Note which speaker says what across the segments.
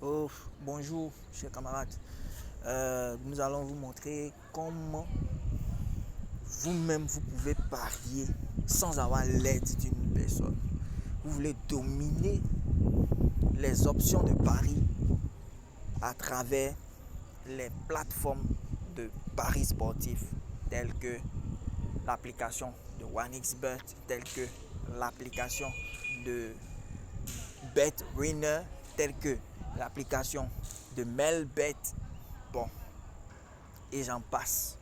Speaker 1: Oh, bonjour, chers camarades. Nous allons vous montrer comment vous-même vous pouvez parier sans avoir l'aide d'une personne. Vous voulez dominer les options de pari à travers les plateformes de paris sportifs telles que l'application de OneXBet, telles que l'application de BetWinner, telle que l'application de Melbet, bon, et j'en passe.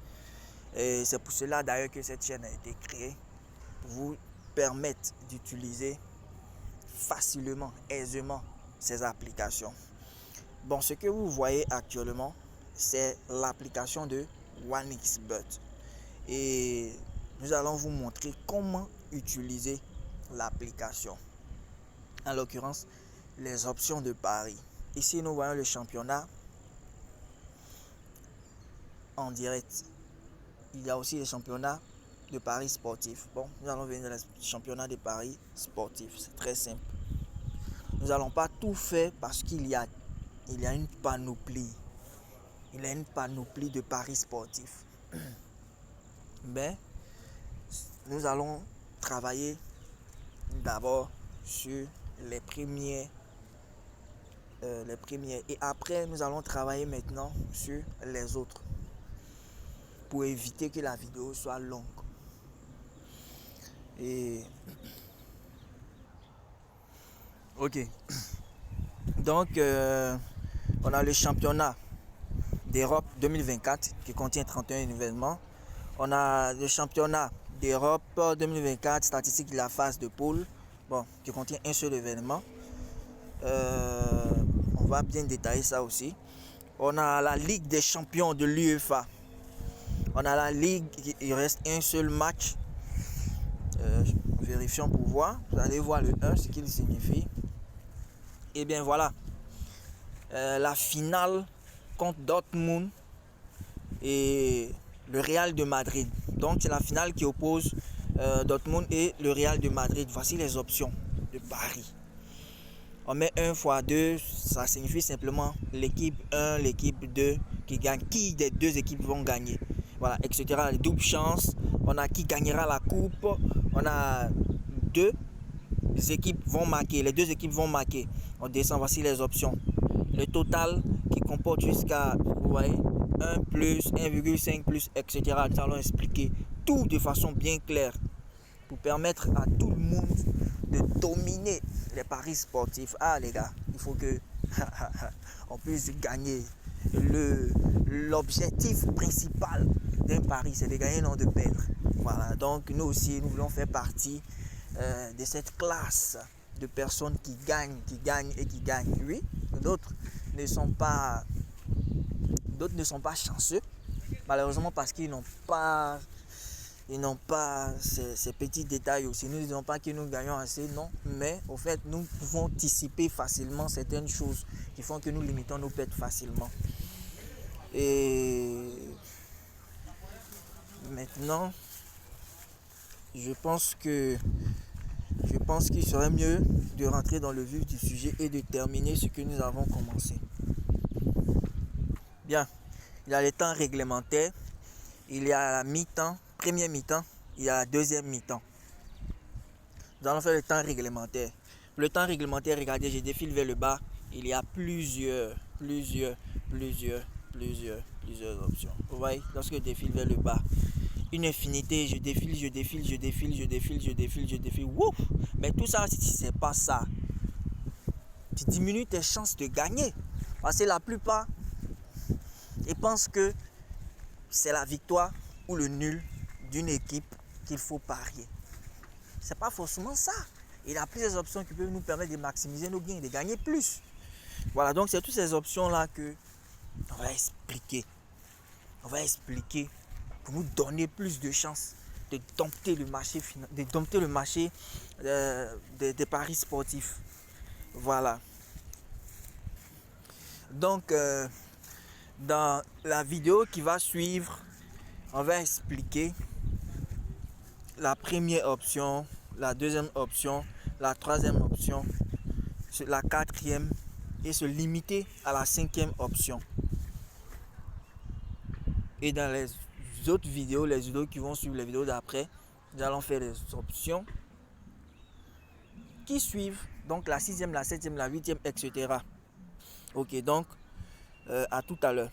Speaker 1: Et c'est pour cela d'ailleurs que cette chaîne a été créée, pour vous permettre d'utiliser facilement, aisément ces applications. Bon, ce que vous voyez actuellement, c'est l'application de OneXBet. Et nous allons vous montrer comment utiliser l'application. En l'occurrence, les options de pari. Ici, nous voyons le championnat en direct. Il y a aussi les championnats de paris sportifs. Bon, nous allons venir dans les championnats de paris sportifs. C'est très simple. Nous n'allons pas tout faire parce qu'il y a une panoplie. Il y a une panoplie de paris sportifs. Mais nous allons travailler d'abord sur les premiers et après nous allons travailler maintenant sur les autres pour éviter que la vidéo soit longue. Et ok, donc on a le championnat d'Europe 2024 qui contient 31 événements. On a le championnat d'Europe 2024 statistique de la phase de poule, bon, qui contient un seul événement. On va bien détailler ça aussi. On a la Ligue des champions de l'UEFA. On a la Ligue, il reste un seul match. Vérifions pour voir. Vous allez voir le 1, ce qu'il signifie. Et bien voilà. La finale contre Dortmund et le Real de Madrid. Donc c'est la finale qui oppose Dortmund et le Real de Madrid. Voici les options de pari. On met 1 x 2, ça signifie simplement l'équipe 1, l'équipe 2 qui gagne. Qui des deux équipes vont gagner? Voilà, etc. Les doubles chances. On a qui gagnera la coupe. On a deux équipes vont marquer. Les deux équipes vont marquer. On descend, voici les options. Le total qui comporte jusqu'à, vous voyez, 1 plus, 1,5 plus, etc. Nous allons expliquer tout de façon bien claire pour permettre à tout le monde de dominer les paris sportifs. Ah les gars, il faut que on puisse gagner. L'objectif principal d'un pari, c'est de gagner, non de perdre. Voilà, donc nous aussi, nous voulons faire partie de cette classe de personnes qui gagnent et qui gagnent. Oui, d'autres ne sont pas chanceux, malheureusement, parce qu'ils n'ont pas ces petits détails aussi. Nous ne disons pas que nous gagnons assez, non, mais au fait nous pouvons anticiper facilement certaines choses qui font que nous limitons nos pertes facilement. Et maintenant je pense qu'il serait mieux de rentrer dans le vif du sujet et de terminer ce que nous avons commencé. Bien, il y a les temps réglementaires, il y a la mi-temps, premier mi-temps, il y a la deuxième mi-temps. Nous allons faire le temps réglementaire. Le temps réglementaire, regardez, je défile vers le bas. Il y a plusieurs options. Vous voyez, lorsque je défile vers le bas, une infinité, je défile. Wouf! Mais tout ça, si c'est pas ça, tu diminues tes chances de gagner. Parce que la plupart, ils pensent que c'est la victoire ou le nul d'une équipe qu'il faut parier. C'est pas forcément ça. Il y a plusieurs options qui peuvent nous permettre de maximiser nos gains, de gagner plus. Voilà, donc c'est toutes ces options-là que on va expliquer. On va expliquer pour nous donner plus de chances de dompter le marché, des paris sportifs. Voilà. Donc, dans la vidéo qui va suivre, on va expliquer la première option, la deuxième option, la troisième option, la quatrième et se limiter à la 5e option. Et dans les autres vidéos, les vidéos qui vont suivre, les vidéos d'après, nous allons faire les options qui suivent. Donc la 6e, la 7e, la 8e, etc. Ok, donc à tout à l'heure.